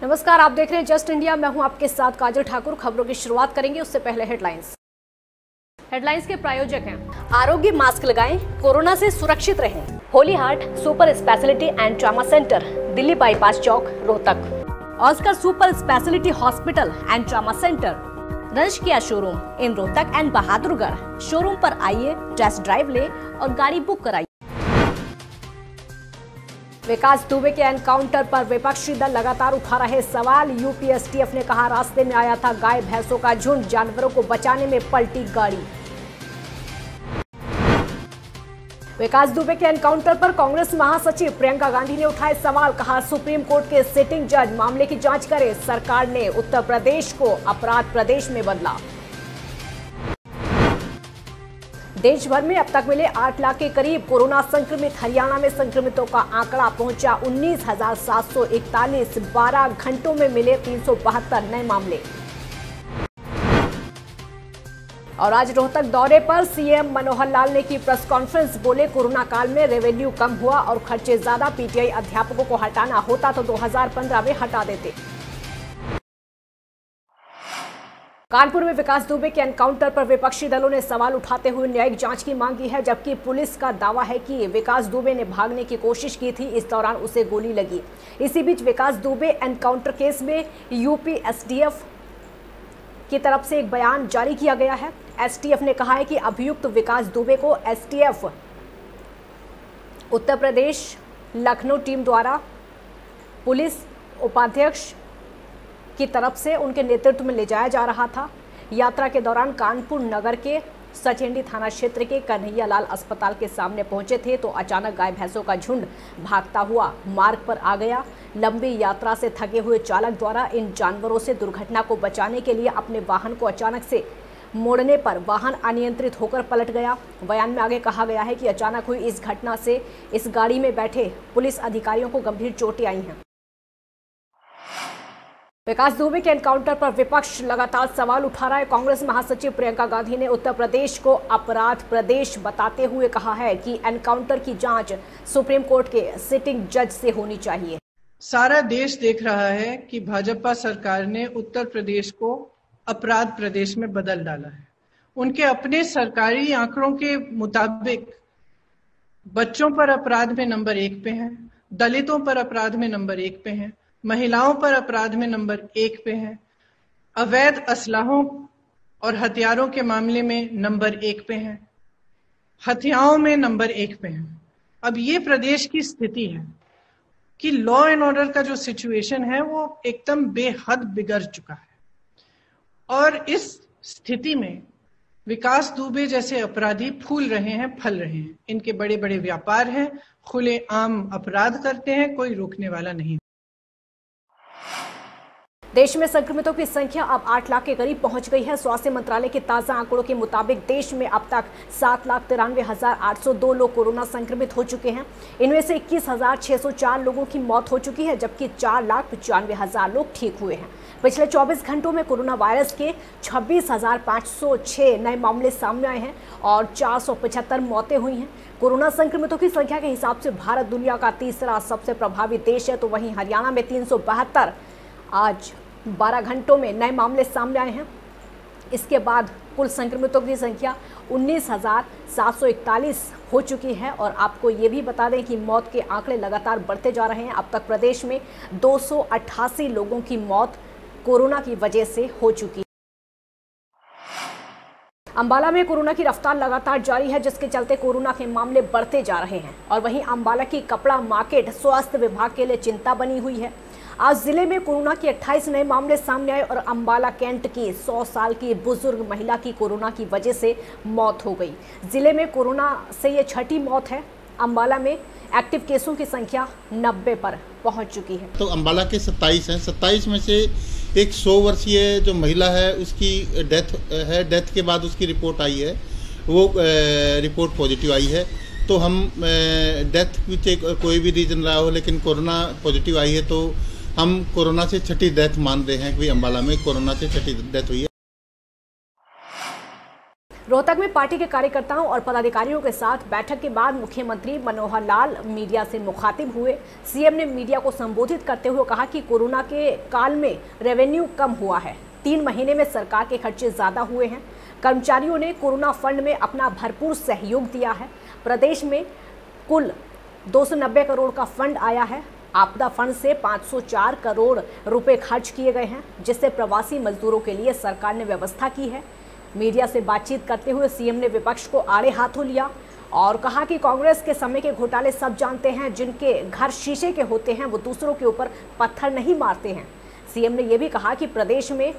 नमस्कार, आप देख रहे हैं जस्ट इंडिया। मैं हूं आपके साथ काजल ठाकुर। खबरों की शुरुआत करेंगे, उससे पहले हेडलाइंस के प्रायोजक हैं आरोग्य मास्क लगाएं, कोरोना से सुरक्षित रहें। Holy Heart Super Speciality and Trauma Centre, Delhi bypass चौक, Rohtak. Oscar Super Speciality Hospital and Trauma Centre, रंश किया showroom in Rohtak and Bahadurgarh. Showroom पर आइए, टेस्ट ड्राइव ले और गाड़ी बुक कराइए। विकास दुबे के एनकाउंटर पर विपक्षी दल लगातार उठा रहे सवाल। यूपी एसटीएफ ने कहा, रास्ते में आया था गाय भैंसों का झुंड, जानवरों को बचाने में पलटी गाड़ी। विकास दुबे के एनकाउंटर पर कांग्रेस महासचिव प्रियंका गांधी ने उठाए सवाल। कहा, सुप्रीम कोर्ट के सिटिंग जज मामले की जांच करे। सरकार ने उत्तर प्रदेश को अपराध प्रदेश में बदला। देश भर में अब तक मिले 8 लाख के करीब कोरोना संक्रमित। हरियाणा में संक्रमितों का आंकड़ा पहुंचा 19,741। 12 घंटों में मिले 372 नए मामले। और आज रोहतक दौरे पर सीएम मनोहर लाल ने की प्रेस कॉन्फ्रेंस। बोले, कोरोना काल में रेवेन्यू कम हुआ और खर्चे ज्यादा। पीटीआई अध्यापकों को हटाना होता तो 2015 में हटा देते। कानपुर में विकास दुबे के एनकाउंटर पर विपक्षी दलों ने सवाल उठाते हुए न्यायिक जांच की मांग की है, जबकि पुलिस का दावा है कि विकास दुबे ने भागने की कोशिश की थी, इस दौरान उसे गोली लगी। इसी बीच विकास दुबे एनकाउंटर केस में यूपी एसटीएफ की तरफ से एक बयान जारी किया गया है। एसटीएफ ने कहा है कि अभियुक्त विकास दुबे को एसटीएफ उत्तर प्रदेश लखनऊ टीम द्वारा पुलिस उपाध्यक्ष की तरफ से उनके नेतृत्व में ले जाया जा रहा था। यात्रा के दौरान कानपुर नगर के सचेंडी थाना क्षेत्र के कन्हैया लाल अस्पताल के सामने पहुंचे थे तो अचानक गाय भैंसों का झुंड भागता हुआ मार्ग पर आ गया। लंबी यात्रा से थके हुए चालक द्वारा इन जानवरों से दुर्घटना को बचाने के लिए अपने वाहन को अचानक से मोड़ने पर वाहन अनियंत्रित होकर पलट गया। बयान में आगे कहा गया है कि अचानक हुई इस घटना से इस गाड़ी में बैठे पुलिस अधिकारियों को गंभीर चोटें आई हैं। विकास दुबे के एनकाउंटर पर विपक्ष लगातार सवाल उठा रहा है। कांग्रेस महासचिव प्रियंका गांधी ने उत्तर प्रदेश को अपराध प्रदेश बताते हुए कहा है कि एनकाउंटर की जांच सुप्रीम कोर्ट के सिटिंग जज से होनी चाहिए। सारा देश देख रहा है कि भाजपा सरकार ने उत्तर प्रदेश को अपराध प्रदेश में बदल डाला है। उनके अपने सरकारी आंकड़ों के मुताबिक बच्चों पर अपराध में नंबर 1 पे हैं, दलितों पर अपराध में नंबर 1 पे हैं, महिलाओं पर अपराध में नंबर 1 पे है, अवैध असलाहों और हथियारों के मामले में नंबर 1 पे है, हत्याओं में नंबर 1 पे है। अब ये प्रदेश की स्थिति है कि लॉ एंड ऑर्डर का जो सिचुएशन है वो एकदम बेहद बिगड़ चुका है। और इस स्थिति में विकास दुबे जैसे अपराधी फूल रहे हैं, फल रहे हैं। इनके बड़े बड़े व्यापार हैं, खुलेआम अपराध करते हैं, कोई रोकने वाला नहीं। देश में संक्रमितों की संख्या अब 8 लाख के करीब पहुंच गई है। स्वास्थ्य मंत्रालय के ताजा आंकड़ों के मुताबिक देश में अब तक 7,93,802 लोग कोरोना संक्रमित हो चुके हैं। इनमें से 21,604 लोगों की मौत हो चुकी है, जबकि 4,95,000 लोग ठीक हुए हैं। पिछले 24 घंटों में कोरोना वायरस के 26,506 नए मामले सामने आए हैं और 475 मौतें हुई हैं। कोरोना संक्रमितों की संख्या के हिसाब से भारत दुनिया का तीसरा सबसे प्रभावी देश है, तो वहीं हरियाणा में 372 आज 12 घंटों में नए मामले सामने आए हैं। इसके बाद कुल संक्रमितों की संख्या 19,741 हो चुकी है। और आपको ये भी बता दें कि मौत के आंकड़े लगातार बढ़ते जा रहे हैं। अब तक प्रदेश में 288 लोगों की मौत कोरोना की वजह से हो चुकी है। अंबाला में कोरोना की रफ्तार लगातार जारी है, जिसके चलते कोरोना के मामले बढ़ते जा रहे हैं। और वहीं अंबाला की कपड़ा मार्केट स्वास्थ्य विभाग के लिए चिंता बनी हुई है। आज जिले में कोरोना के 28 नए मामले सामने आए और अंबाला कैंट की 100 साल की बुजुर्ग महिला की कोरोना की वजह से मौत हो गई। जिले में कोरोना से ये छठी मौत है। अंबाला में एक्टिव केसों की संख्या 90 पर पहुंच चुकी है। तो अंबाला के 27 हैं। 27 में से एक 100 वर्षीय जो महिला है उसकी डेथ है। डेथ के बाद उसकी रिपोर्ट आई है, वो रिपोर्ट पॉजिटिव आई है। तो हम डेथ पीछे कोई भी रीजन रहा हो, लेकिन कोरोना पॉजिटिव आई है, तो हम कोरोना से छठी डेथ मान रहे हैं कि अंबाला में कोरोना से छठी डेथ हुई है। रोहतक में पार्टी के कार्यकर्ताओं और पदाधिकारियों के साथ बैठक के बाद मुख्यमंत्री मनोहर लाल मीडिया से मुखातिब हुए। सीएम ने मीडिया को संबोधित करते हुए कहा कि कोरोना के काल में रेवेन्यू कम हुआ है, 3 महीने में सरकार के खर्चे ज्यादा हुए हैं, कर्मचारियों ने कोरोना फंड में अपना भरपूर सहयोग दिया है, प्रदेश में कुल 290 करोड़ का फंड आया है, आपदा फंड से 504 करोड़ रुपए खर्च किए गए हैं, जिससे प्रवासी मजदूरों के लिए सरकार ने व्यवस्था की है। मीडिया से बातचीत करते हुए सीएम ने विपक्ष को आड़े हाथों लिया और कहा कि कांग्रेस के समय के घोटाले सब जानते हैं, जिनके घर शीशे के होते हैं वो दूसरों के ऊपर पत्थर नहीं मारते हैं। सीएम ने यह भी कहा कि प्रदेश में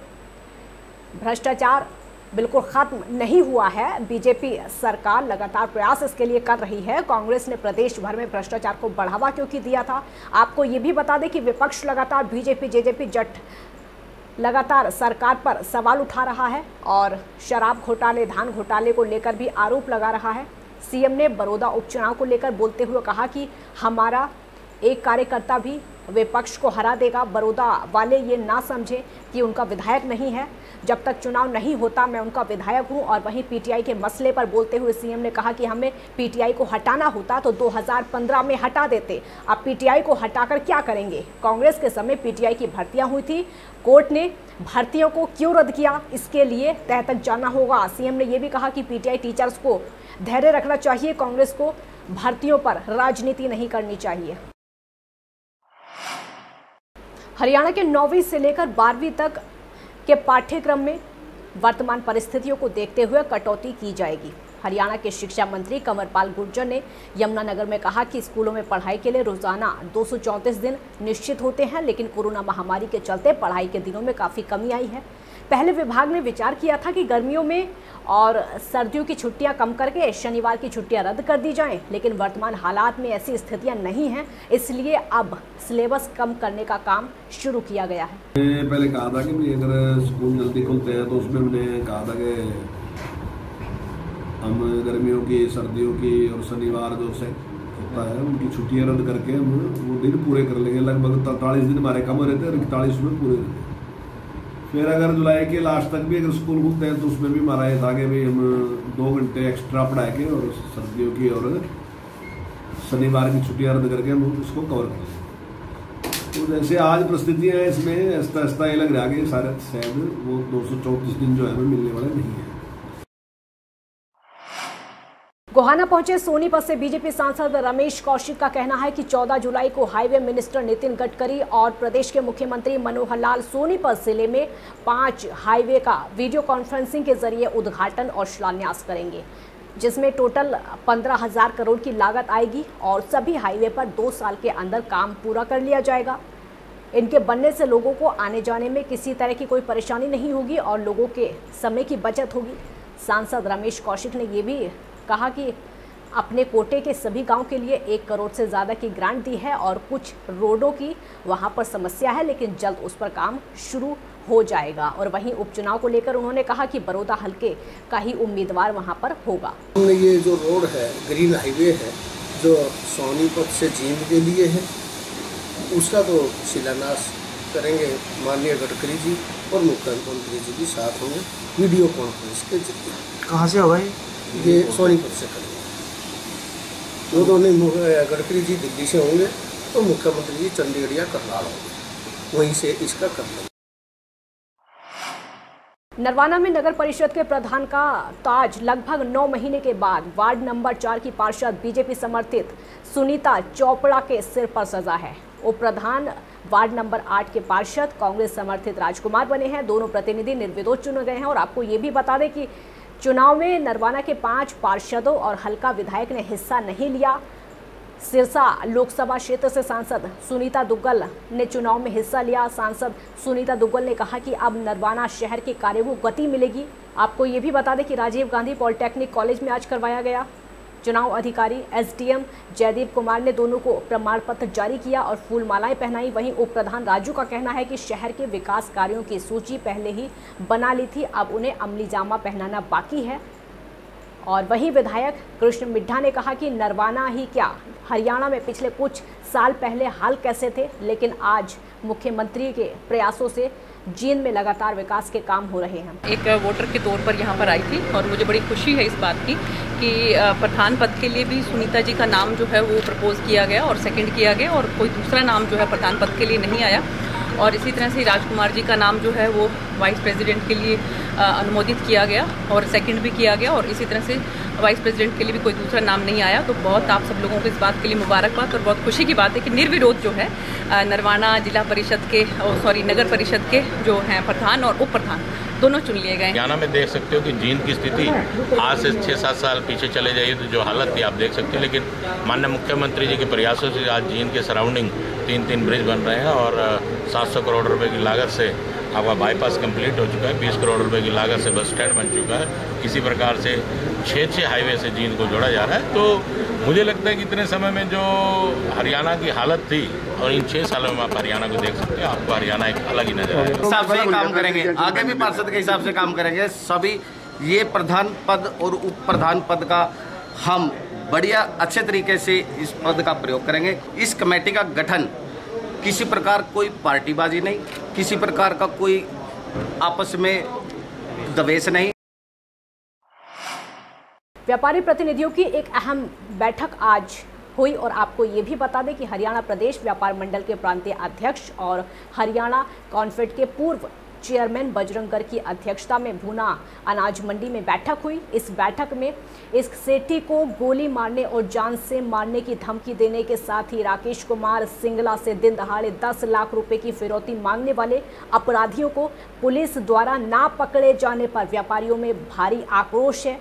भ्रष्टाचार बिल्कुल खत्म नहीं हुआ है, बीजेपी सरकार लगातार प्रयास इसके लिए कर रही है। कांग्रेस ने प्रदेश भर में भ्रष्टाचार को बढ़ावा क्योंकि दिया था। आपको ये भी बता दें कि विपक्ष लगातार बीजेपी जेजेपी जट लगातार सरकार पर सवाल उठा रहा है और शराब घोटाले, धान घोटाले को लेकर भी आरोप लगा रहा है। सीएम ने बड़ौदा उपचुनाव को लेकर बोलते हुए कहा कि हमारा एक कार्यकर्ता भी विपक्ष को हरा देगा। बड़ौदा वाले ये ना समझे कि उनका विधायक नहीं है, जब तक चुनाव नहीं होता मैं उनका विधायक हूं। और वहीं पीटीआई के मसले पर बोलते हुए सीएम ने कहा कि हमें पीटीआई को हटाना होता तो 2015 में हटा देते, अब पीटीआई को हटाकर क्या करेंगे। कांग्रेस के समय पीटीआई की भर्तियां हुई थी, कोर्ट ने भर्तियों को क्यों रद्द किया, इसके लिए तह तक जाना होगा। सीएम ने यह भी कहा कि पीटीआई टीचर्स को धैर्य रखना चाहिए, कांग्रेस को भर्तियों पर राजनीति नहीं करनी चाहिए। हरियाणा के 9वीं से लेकर 12वीं तक के पाठ्यक्रम में वर्तमान परिस्थितियों को देखते हुए कटौती की जाएगी। हरियाणा के शिक्षा मंत्री कंवरपाल गुर्जर ने यमुनानगर में कहा कि स्कूलों में पढ़ाई के लिए रोजाना 234 दिन निश्चित होते हैं, लेकिन कोरोना महामारी के चलते पढ़ाई के दिनों में काफ़ी कमी आई है। पहले विभाग ने विचार किया था कि गर्मियों में और सर्दियों की छुट्टियां कम करके शनिवार की छुट्टियां रद्द कर दी जाएं, लेकिन वर्तमान हालात में ऐसी स्थितियां नहीं हैं, इसलिए अब सिलेबस कम करने का काम शुरू किया गया है। पहले कहा था कि अगर स्कूल जल्दी खुलते हैं तो उसमें मैंने कहा था कि हम गर्मियों की, सर्दियों की और शनिवार जो से होता है उनकी छुट्टियां रद्द करके हम वो दिन पूरे कर लेंगे। लगभग 43 दिन हमारे कम रहते हैं और 41 में पूरे रहते हैं। फिर अगर जुलाई के लास्ट तक भी अगर स्कूल खुलते हैं तो उसमें भी हमारा ये था कि भाई हम 2 घंटे एक्स्ट्रा पढ़ा के और सर्दियों की और शनिवार की छुट्टियां रद्द करके हम उसको कवर कर लें। तो जैसे आज परिस्थितियाँ हैं इसमें ऐसा ये लग रहा है कि शायद वो 234 दिन जो है हमें मिलने वाले नहीं है। गोहाना पहुंचे सोनीपत से बीजेपी सांसद रमेश कौशिक का कहना है कि 14 जुलाई को हाईवे मिनिस्टर नितिन गडकरी और प्रदेश के मुख्यमंत्री मनोहर लाल सोनीपत जिले में 5 हाईवे का वीडियो कॉन्फ्रेंसिंग के जरिए उद्घाटन और शिलान्यास करेंगे, जिसमें टोटल 15,000 करोड़ की लागत आएगी और सभी हाईवे पर 2 साल के अंदर काम पूरा कर लिया जाएगा। इनके बनने से लोगों को आने जाने में किसी तरह की कोई परेशानी नहीं होगी और लोगों के समय की बचत होगी। सांसद रमेश कौशिक ने ये भी कहा कि अपने कोटे के सभी गांव के लिए 1 करोड़ से ज़्यादा की ग्रांट दी है और कुछ रोडों की वहां पर समस्या है, लेकिन जल्द उस पर काम शुरू हो जाएगा। और वहीं उपचुनाव को लेकर उन्होंने कहा कि बड़ौदा हल्के का ही उम्मीदवार वहां पर होगा। ये जो रोड है, ग्रीन हाईवे है जो सोनीपत से जींद के लिए है, उसका तो शिलान्यास करेंगे माननीय गडकरी जी और मुख्यमंत्री जी भी साथ होंगे वीडियो कॉन्फ्रेंस के जरिए। कहाँ से होगा ये? सोनीपत से करेंगे। वो दोनों गडकरी जी दिल्ली से होंगे तो मुख्यमंत्री जी चंडीगढ़ या करनाल होंगे, वहीं से इसका कर लेंगे। नरवाना में नगर परिषद के प्रधान का ताज लगभग 9 महीने के बाद वार्ड नंबर 4 की पार्षद बीजेपी समर्थित सुनीता चोपड़ा के सिर पर सजा है। उप प्रधान वार्ड नंबर 8 के पार्षद कांग्रेस समर्थित राजकुमार बने हैं। दोनों प्रतिनिधि निर्विरोध चुने गए हैं। और आपको ये भी बता दें कि चुनाव में नरवाना के 5 पार्षदों और हल्का विधायक ने हिस्सा नहीं लिया। सिरसा लोकसभा क्षेत्र से सांसद सुनीता दुग्गल ने चुनाव में हिस्सा लिया। सांसद सुनीता दुग्गल ने कहा कि अब नरवाना शहर के कार्यों को गति मिलेगी। आपको ये भी बता दें कि राजीव गांधी पॉलिटेक्निक कॉलेज में आज करवाया गया। चुनाव अधिकारी एसडीएम जयदीप कुमार ने दोनों को प्रमाण पत्र जारी किया और फूल मालाएं पहनाई। वहीं उप प्रधान राजू का कहना है कि शहर के विकास कार्यों की सूची पहले ही बना ली थी, अब उन्हें अमली जामा पहनाना बाकी है। और वहीं विधायक कृष्ण मिड्ढा ने कहा कि नरवाना ही क्या, हरियाणा में पिछले कुछ साल पहले हाल कैसे थे, लेकिन आज मुख्यमंत्री के प्रयासों से जींद में लगातार विकास के काम हो रहे हैं। एक वोटर के तौर पर यहाँ पर आई थी और मुझे बड़ी खुशी है इस बात की कि प्रधान पद के लिए भी सुनीता जी का नाम जो है वो प्रपोज किया गया और सेकंड किया गया और कोई दूसरा नाम जो है प्रधान पद के लिए नहीं आया। और इसी तरह से राजकुमार जी का नाम जो है वो वाइस प्रेसिडेंट के लिए अनुमोदित किया गया और सेकंड भी किया गया और इसी तरह से वाइस प्रेसिडेंट के लिए भी कोई दूसरा नाम नहीं आया। तो बहुत आप सब लोगों को इस बात के लिए मुबारकबाद और बहुत खुशी की बात है कि निर्विरोध जो है नरवाना जिला परिषद के नगर परिषद के जो हैं प्रधान और उप प्रधान दोनों चुन लिए गए। हरियाणा में देख सकते हो कि जींद की स्थिति आज से 6-7 साल पीछे चले जाइए तो जो हालत थी आप देख सकते हो, लेकिन माननीय मुख्यमंत्री जी के प्रयासों से आज जींद के सराउंडिंग 3 ब्रिज बन रहे हैं और 700 करोड़ रुपए की लागत से आपका बाईपास कंप्लीट हो चुका है, 20 करोड़ रुपए की लागत से बस स्टैंड बन चुका है। इसी प्रकार से 6 हाईवे से जींद को जोड़ा जा रहा है। तो मुझे लगता है कि इतने समय में जो हरियाणा की हालत थी और इन 6 सालों में आप हरियाणा को देख सकते हैं, आपको हरियाणा एक अलग ही नजर आएगा। हिसाब से काम करेंगे, आगे भी पार्षद के हिसाब से काम करेंगे। सभी ये प्रधान पद और उप प्रधान पद का हम बढ़िया अच्छे तरीके से इस पद का प्रयोग करेंगे। इस कमेटी का गठन किसी प्रकार कोई पार्टीबाजी नहीं, किसी प्रकार का कोई आपस में द्वेष नहीं। व्यापारी प्रतिनिधियों की एक अहम बैठक आज हुई और आपको ये भी बता दें कि हरियाणा प्रदेश व्यापार मंडल के प्रांतीय अध्यक्ष और हरियाणा कॉन्फेड के पूर्व चेयरमैन बजरंग गर्ग की अध्यक्षता में भूना अनाज मंडी में बैठक हुई। इस बैठक में इस सेठी को गोली मारने और जान से मारने की धमकी देने के साथ ही राकेश कुमार सिंगला से दिन दहाड़े 10 लाख रुपए की फिरौती मांगने वाले अपराधियों को पुलिस द्वारा ना पकड़े जाने पर व्यापारियों में भारी आक्रोश है।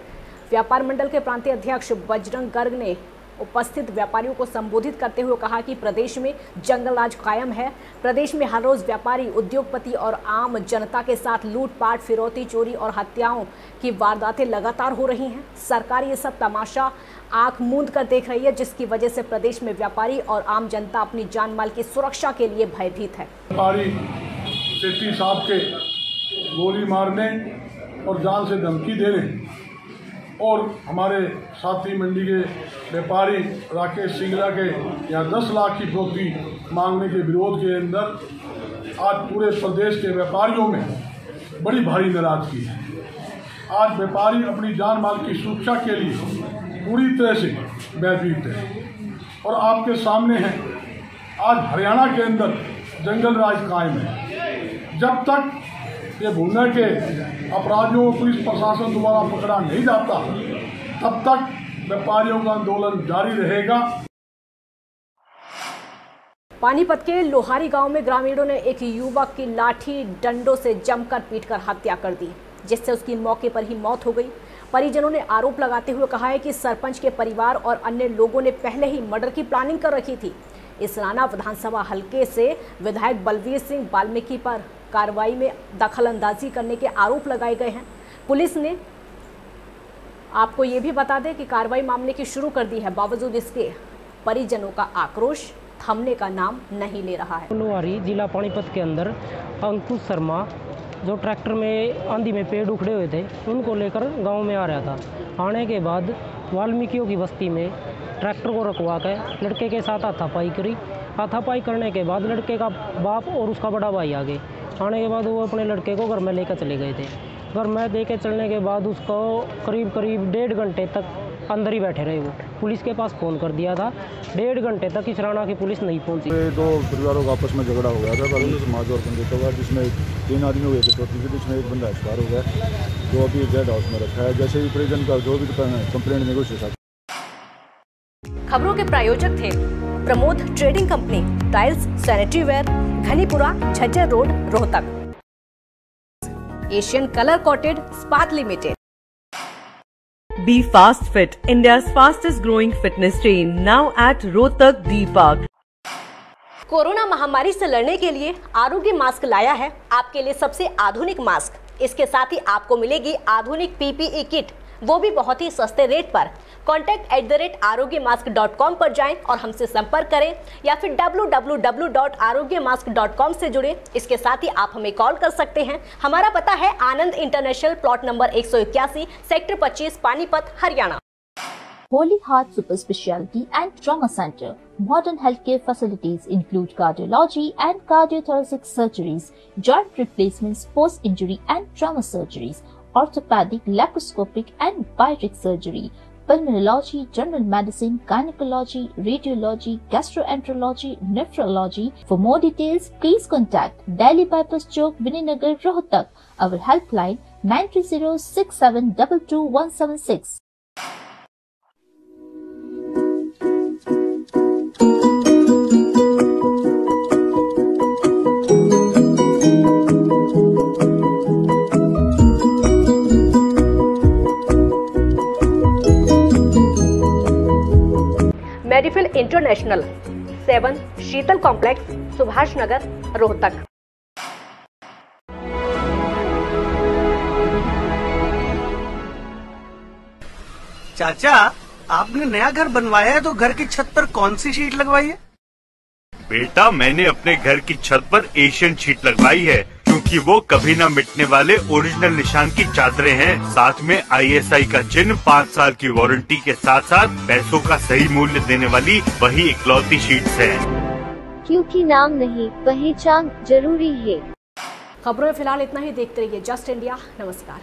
व्यापार मंडल के प्रांतीय अध्यक्ष बजरंग गर्ग ने उपस्थित व्यापारियों को संबोधित करते हुए कहा कि प्रदेश में जंगल राज कायम है। प्रदेश में हर रोज व्यापारी, उद्योगपति और आम जनता के साथ लूटपाट, फिरौती, चोरी और हत्याओं की वारदातें लगातार हो रही हैं। सरकार ये सब तमाशा आंख मूंद कर देख रही है, जिसकी वजह से प्रदेश में व्यापारी और आम जनता अपनी जान माल की सुरक्षा के लिए भयभीत है। व्यापारी सेठी साहब के गोली मारने और जान से धमकी देने और हमारे साथी मंडी के व्यापारी राकेश सिंगला के यहाँ 10 लाख की फिरौती मांगने के विरोध के अंदर आज पूरे प्रदेश के व्यापारियों में बड़ी भारी नाराजगी है। आज व्यापारी अपनी जान माल की सुरक्षा के लिए पूरी तरह से भयभीत है और आपके सामने है आज हरियाणा के अंदर जंगल राज कायम है। जब तक ये भूना के अपराधियों को पुलिस प्रशासन द्वारा पकड़ा नहीं जाता, तब तक व्यापारियों का आंदोलन जारी रहेगा। पानीपत के लोहारी गांव में ग्रामीणों ने एक युवक की लाठी डंडों से जमकर पीटकर हत्या कर दी, जिससे उसकी मौके पर ही मौत हो गई। परिजनों ने आरोप लगाते हुए कहा है कि सरपंच के परिवार और अन्य लोगों ने पहले ही मर्डर की प्लानिंग कर रखी थी। इस राना विधानसभा हलके से विधायक बलवीर सिंह वाल्मीकि पर कार्रवाई में दखलंदाजी करने के आरोप लगाए गए हैं। पुलिस ने आपको ये भी बता दें कि कार्रवाई मामले की शुरू कर दी है, बावजूद इसके परिजनों का आक्रोश थमने का नाम नहीं ले रहा है। लोहारी जिला पानीपत के अंदर अंकुश शर्मा जो ट्रैक्टर में आंधी में पेड़ उखड़े हुए थे, उनको लेकर गांव में आ रहा था। आने के बाद वाल्मीकियों की बस्ती में ट्रैक्टर को रखवा कर लड़के के साथ हाथापाई करी। हाथापाई करने के बाद लड़के का बाप और उसका बड़ा भाई आ गए। आने के बाद वो अपने लड़के को घर में लेकर चले गए थे। घर में लेकर चलने के बाद उसको करीब 1.5 घंटे तक अंदर ही बैठे रहे। वो पुलिस के पास फ़ोन कर दिया था, 1.5 घंटे तक इस राना की पुलिस नहीं पहुंची। 2 परिवारों का आपस में झगड़ा हो गया था बलवीर समाज और पंडित का, जिसमें 3 आदमी हुए थे टोटल, जिसमें एक बंदा एक्सपायर हो गया, जो अभी जेड हाउस में रखा है। जैसे ही परिजन का जो भी कंप्लेंट में कुछ हिसाब। खबरों के प्रायोजक थे Pramod Trading Company, tiles, sanitary ware, Ghanipura, Jhajjar road, Rohtak. Asian Colour Coated Ispat Limited. Be Fast Fit, India's fastest growing fitness chain, now at Rohtak D Park. Corona महामारी से लड़ने के लिए आरोग्य मास्क लाया है आपके लिए सबसे आधुनिक मास्क। इसके साथ ही आपको मिलेगी आधुनिक PPE किट, वो भी बहुत ही सस्ते रेट पर। contact@arogyamask.com पर जाएं और हमसे संपर्क करें या फिर www.arogyamask.com से जुड़े। इसके साथ ही आप हमें कॉल कर सकते हैं। हमारा पता है Anand International, plot number 181, sector 25, Panipat, Haryana. Holy Heart Super Speciality and Trauma Center. Modern healthcare facilities include cardiology and cardiothoracic surgeries, joint replacements, post-injury and trauma surgeries, orthopedic, laparoscopic and bariatric surgery, pulmonology, general medicine, gynecology, radiology, gastroenterology, nephrology. For more details, please contact Delhi Bypass Chowk, Vininagar, Rohtak. Our helpline 93067222176. Medifill International, 7 Sheetal complex, Subhash Nagar, Rohtak. चाचा, आपने नया घर बनवाया है तो घर की छत पर कौन सी शीट लगवाई है? बेटा, मैंने अपने घर की छत पर एशियन शीट लगवाई है क्योंकि वो कभी न मिटने वाले ओरिजिनल निशान की चादरें हैं। साथ में ISI का चिन्ह, 5 साल की वारंटी के साथ साथ पैसों का सही मूल्य देने वाली वही इकलौती शीट्स हैं। क्योंकि नाम नहीं, पहचान जरूरी है। खबरों में फिलहाल इतना ही। देखते रहिए जस्ट इंडिया। नमस्कार।